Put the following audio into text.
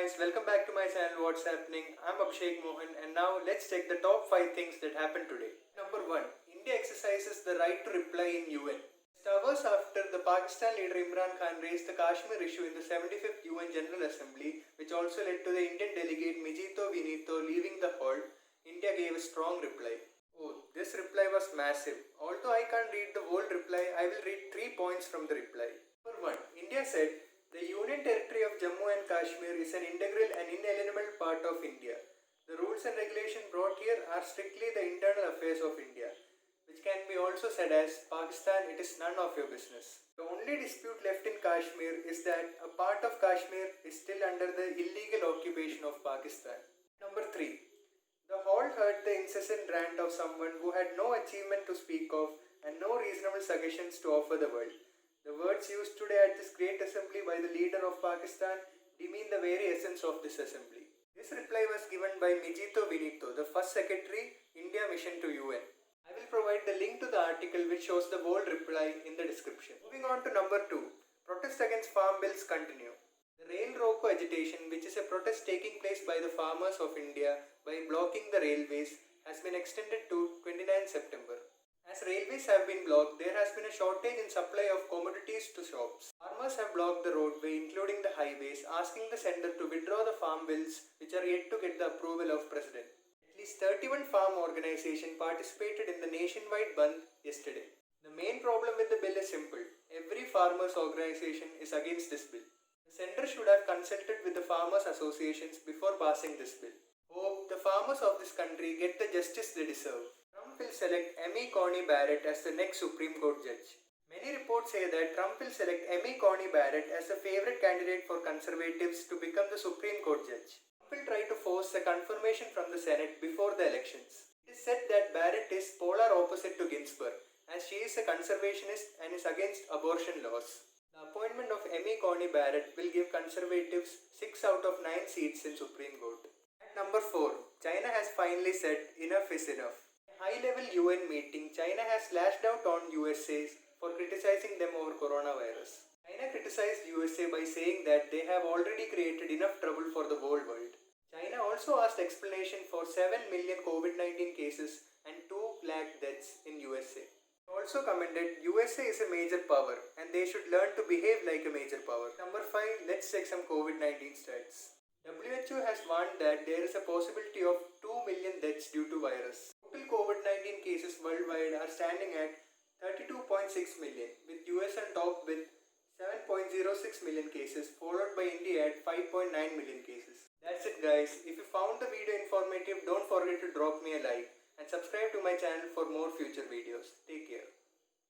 guys, welcome back to my channel What's Happening. I'm Abhishek Mohan and now let's check the top 5 things that happened today. Number 1. India exercises the right to reply in UN. Just hours after the Pakistan leader Imran Khan raised the Kashmir issue in the 75th UN General Assembly, which also led to the Indian delegate Mijito Vinito leaving the hall, India gave a strong reply. Oh, this reply was massive. Although I can't read the whole reply, I will read 3 points from the reply. Number 1. India said, the Union Territory of Jammu and Kashmir is an integral and inalienable part of India. The rules and regulations brought here are strictly the internal affairs of India, which can be also said as Pakistan, it is none of your business. The only dispute left in Kashmir is that a part of Kashmir is still under the illegal occupation of Pakistan. Number 3. The hall heard the incessant rant of someone who had no achievement to speak of and no reasonable suggestions to offer the world. The words used today at this great assembly by the leader of Pakistan demean the very essence of this assembly. This reply was given by Mijito Vinito, the first secretary, India Mission to UN. I will provide the link to the article which shows the whole reply in the description. Moving on to number 2. Protests against farm bills continue. The Rail Roko agitation, which is a protest taking place by the farmers of India by blocking the railways, has been extended to 29 September. As railways have been blocked, there has been a shortage in supply of commodities to shops. Farmers have blocked the roadway, including the highways, asking the centre to withdraw the farm bills which are yet to get the approval of President. At least 31 farm organizations participated in the nationwide Bandh yesterday. The main problem with the bill is simple. Every farmers organization is against this bill. The centre should have consulted with the farmers associations before passing this bill. Hope the farmers of this country get the justice they deserve. Trump will select Amy Coney Barrett as the next Supreme Court judge. Many reports say that Trump will select Amy Coney Barrett as the favorite candidate for conservatives to become the Supreme Court judge. Trump will try to force a confirmation from the Senate before the elections. It is said that Barrett is polar opposite to Ginsburg, as she is a conservationist and is against abortion laws. The appointment of Amy Coney Barrett will give conservatives 6 out of 9 seats in Supreme Court. At number 4, China has finally said enough is enough. High-level UN meeting, China has lashed out on USA for criticizing them over coronavirus. China criticized USA by saying that they have already created enough trouble for the whole world. China also asked explanation for 7 million COVID-19 cases and 2 lakh deaths in USA. Also commented USA is a major power and they should learn to behave like a major power. Number 5, let's check some COVID-19 stats. WHO has warned that there is a possibility of 2 million deaths due to virus. Total COVID-19 cases worldwide are standing at 32.6 million, with US on top with 7.06 million cases, followed by India at 5.9 million cases. That's it guys. If you found the video informative, don't forget to drop me a like and subscribe to my channel for more future videos. Take care.